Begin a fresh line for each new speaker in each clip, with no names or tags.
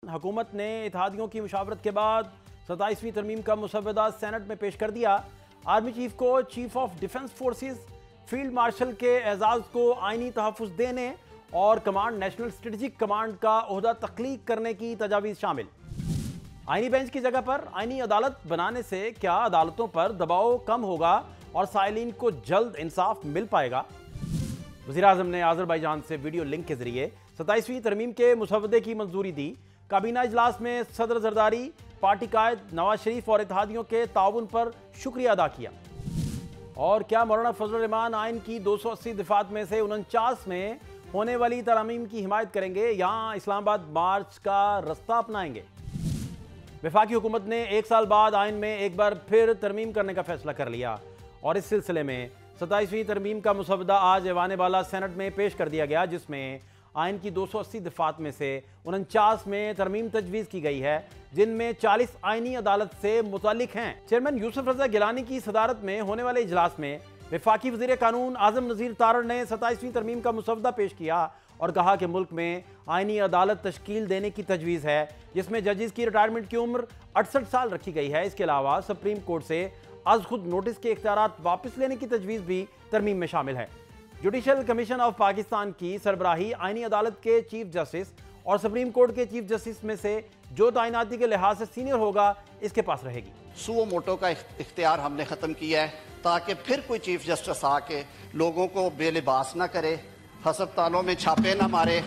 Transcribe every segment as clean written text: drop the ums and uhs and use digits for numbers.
حکومت نے اتحادیوں کی مشاورت کے بعد 27ویں ترمیم کا مسودہ سینٹ میں پیش کر دیا۔ آرمی چیف کو chief of defence forces, field marshal K اعزاز کو آئینی تحفظ دینے اور کمانڈ نیشنل اسٹریٹجک کمانڈ کا عہدہ تخلیق کرنے کی تجاویز شامل۔ آئینی بینچ کی جگہ پر آئینی عدالت بنانے سے کیا عدالتوں پر دباؤ کم ہوگا اور سائلین کو جلد انصاف مل پائے گا؟ وزیراعظم نے آذربائیجان سے ویڈیو لنک کے ذریعے 27ویں ترمیم کے مسودے کی منظوری دی۔ کابینہ اجلاس میں صدر زرداری، پارٹی قائد نواز شریف اور اتحادیوں کے تعاون پر شکریہ ادا کیا۔ اور کیا مولانا فضل الرحمان آئین کی 280 دفعات میں سے 49 میں ہونے والی ترامیم کی حمایت کریں گے یا اسلام آباد مارچ کا رستہ اپنائیں گے؟ وفاقی حکومت نے ایک سال بعد آئین میں ایک بار پھر ترمیم کرنے کا فیصلہ کر لیا اور اس سلسلے میں 27ویں ترمیم کا مسودہ آج ایوان بالا سینٹ میں پیش کر دیا گیا، جس میں آئین کی 280 دفعات میں سے 49 میں ترمیم تجویز کی گئی ہے، جن میں 40 آئینی عدالت سے متعلق ہیں۔ چیئرمین یوسف رضا گیلانی کی صدارت میں ہونے والے اجلاس میں وفاقی وزیر قانون اعظم نذیر تارڑ نے 27ویں ترمیم کا مسودہ پیش کیا اور کہا کہ ملک میں آئینی عدالت تشکیل دینے کی تجویز ہے، جس میں ججز کی ریٹائرمنٹ کی عمر 68 سال رکھی گئی ہے۔ اس کے علاوہ سپریم کورٹ سے از خود نوٹس کے اختیارات واپس لینے کی تجویز بھی ترمیم میں شامل ہے۔ جوڈیشل کمیشن آف پاکستان کی سربراہی آئینی عدالت کے چیف جسٹس اور سپریم کورٹ کے چیف جسٹس میں سے جو تعیناتی کے لحاظ سے سینئر ہوگا اس کے پاس رہے گی۔
سو موٹو کا اختیار ہم نے ختم کیا ہے تاکہ پھر کوئی چیف جسٹس آ کے لوگوں کو بے لباس نہ کرے، ہسپتالوں میں چھاپے نہ مارے،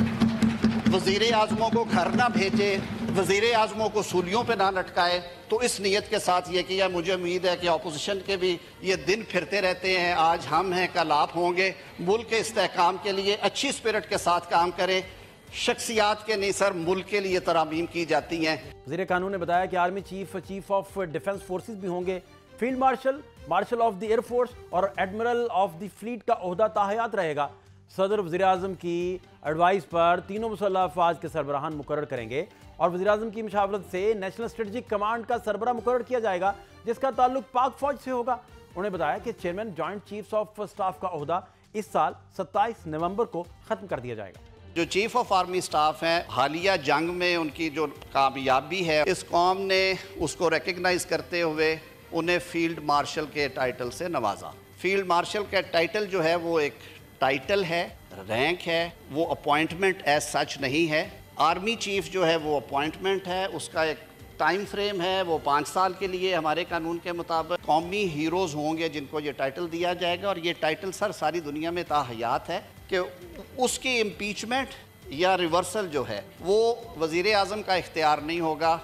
وزیر اعظموں کو گھر نہ بھیجے، وزیر اعظموں کو سولیوں پہ نہ لٹکائے۔ تو اس نیت کے ساتھ یہ کیا، مجھے امید ہے کہ اپوزیشن کے بھی یہ دن پھرتے رہتے ہیں، آج ہم ہیں کل آپ ہوں گے، ملک کے استحکام کے لیے اچھی سپرٹ کے ساتھ کام کریں، شخصیات کے نہیں سر ملک کے لیے ترامیم کی جاتی ہیں۔
وزیر قانون نے بتایا کہ army chief chief of defence forces بھی ہوں گے، field marshal, martial of the air force اور ایڈمرل آف دی فلیٹ کا عہدہ تاحیات رہے گا۔ صدر وزیراعظم کی ایڈوائز پر تینوں مسلح افواج کے سربراہان مقرر کریں گے اور وزیراعظم کی مشاورت سے نیشنل اسٹریٹجک کمانڈ کا سربراہ مقرر کیا جائے گا، جس کا تعلق پاک فوج سے ہوگا۔ انہوں نے بتایا کہ chairman joint chiefs of staff کا عہدہ اس سال 27 نومبر کو ختم کر دیا جائے گا۔
جو چیف آف آرمی سٹاف ہیں، حالیہ جنگ میں ان کی جو کامیابی ہے، اس قوم نے اس کو ریکگنائز کرتے ہوئے انہیں فیلڈ مارشل کے ٹائٹل سے نوازا۔ فیلڈ مارشل کا ٹائٹل جو ہے وہ ایک ٹائٹل ہے، رینک ہے، وہ اپوائنٹمنٹ ایز سچ نہیں ہے۔ آرمی چیف جو ہے وہ اپوائنٹمنٹ ہے، اس کا ایک ٹائم فریم ہے، وہ 5 سال کے لیے ہمارے قانون کے مطابق قومی ہیروز ہوں گے جن کو یہ ٹائٹل دیا جائے گا، اور یہ ٹائٹل سر ساری دنیا میں تاحیات ہے کہ اس کی امپیچمنٹ یا ریورسل جو ہے وہ وزیر اعظم کا اختیار نہیں ہوگا،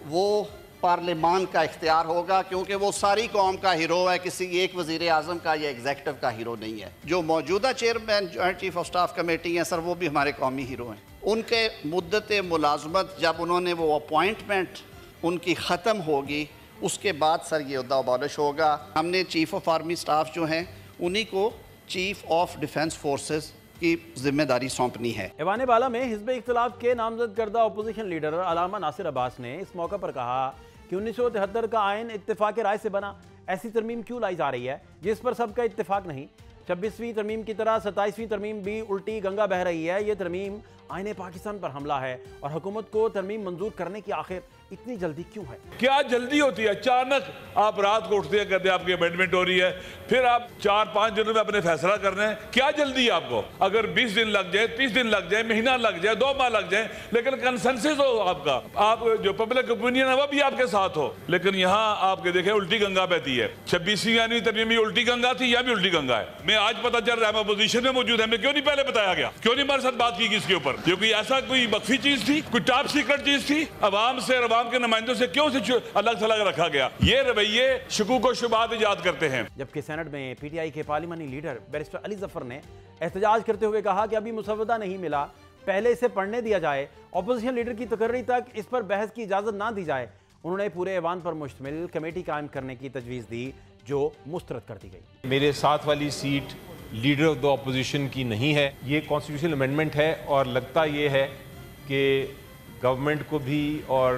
وہ پارلیمان کا اختیار ہوگا، کیونکہ وہ ساری قوم کا ہیرو ہے، کسی ایک وزیر اعظم کا یا ایگزیکٹو کا ہیرو نہیں ہے۔ جو موجودہ chairman joint chief of staff committee ہیں سر، وہ بھی ہمارے قومی ہیرو ہیں۔ ان کے مدت ملازمت جب انہوں نے وہ اپوائنٹمنٹ ان کی ختم ہوگی، اس کے بعد سر یہ عہدہ ابالش ہوگا۔ ہم نے چیف آف آرمی سٹاف جو ہیں انہی کو چیف آف ڈیفنس فورسز کی ذمہ داری سونپنی ہے۔
ایوان بالا میں حزب اختلاف کے نامزد کردہ اپوزیشن لیڈر علامہ ناصر عباس نے اس موقع پر کہا کہ 1973 کا آئین اتفاق رائے سے بنا، ایسی ترمیم کیوں لائی جا رہی ہے جس پر سب کا اتفاق نہیں؟ 26ویں ترمیم کی طرح 27ویں ترمیم بھی الٹی گنگا بہہ رہی ہے۔ یہ ترمیم آئین پاکستان پر حملہ ہے اور حکومت کو ترمیم منظور کرنے کی آخر اتنی جلدی کیوں ہے؟
کیا جلدی ہوتی ہے؟ اچانک آپ رات کو اٹھتے ہیں، کہتے ہیں آپ کی امینڈمنٹ ہو رہی ہے، پھر آپ 4-5 دنوں میں اپنے فیصلہ کرنا ہے۔ کیا جلدی ہے آپ کو؟ اگر 20 دن لگ جائے، 30 دن لگ جائے، مہینہ لگ جائے، 2 ماہ لگ جائیں، لیکن کنسنسس ہو آپ کا، آپ جو پبلک اوپینین ہے وہ بھی آپ کے ساتھ ہو۔ لیکن یہاں آپ کے دیکھیں الٹی گنگا بہتی ہے۔ 26ویں یعنی ترمیم بھی الٹی گنگا تھی، یا بھی الٹی گنگا ہے؟ میں آج پتہ چل رہا ہے، میں اپوزیشن میں موجود ہے، میں کیوں نہیں پہلے بتایا گیا؟ کیوں نہیں ہمارے ساتھ بات کی اس کے اوپر؟ کیونکہ ایسا کوئی مخفی چیز تھی، کوئی ٹاپ سیکرٹ چیز تھی؟ عوام سے اور عوام کے نمائندوں سے کیوں سے الگ تھلگ رکھا گیا؟ یہ رویے شکوک و شبہات ایجاد کرتے ہیں۔
جبکہ سینٹ میں پی ٹی آئی کے پارلیمانی لیڈر بیرسٹر علی ظفر نے احتجاج کرتے ہوئے کہا کہ ابھی مسودہ نہیں ملا، پہلے اسے پڑھنے دیا جائے، اپوزیشن لیڈر کی تقرری تک اس پر بحث کی اجازت نہ دی جائے۔ انہوں نے پورے ایوان پر مشتمل کمیٹی قائم کرنے کی تجویز دی جو مسترد کر دی گئی۔
میرے ساتھ والی seat leader of the opposition کی نہیں ہے، یہ کانسٹیٹیوشنل امینڈمنٹ ہے، اور لگتا یہ ہے کہ گورنمنٹ کو بھی اور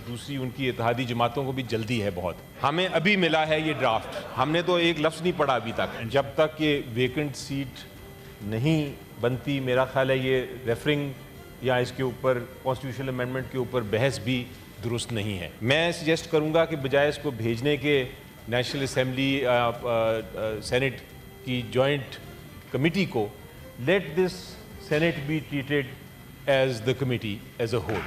دوسری ان کی اتحادی جماعتوں کو بھی جلدی ہے بہت۔ ہمیں ابھی ملا ہے یہ ڈرافٹ، ہم نے تو ایک لفظ نہیں پڑھا ابھی تک۔ جب تک یہ ویکنٹ سیٹ نہیں بنتی، میرا خیال ہے یہ ریفرنگ یا اس کے اوپر کانسٹیٹیوشنل امینڈمنٹ کے اوپر بحث بھی درست نہیں ہے. میں سجیسٹ کروں گا کہ بجائے اس کو بھیجنے کے نیشنل اسمبلی سینٹ کی جوائنٹ کمیٹی کو, let this Senate be treated as the committee as a whole.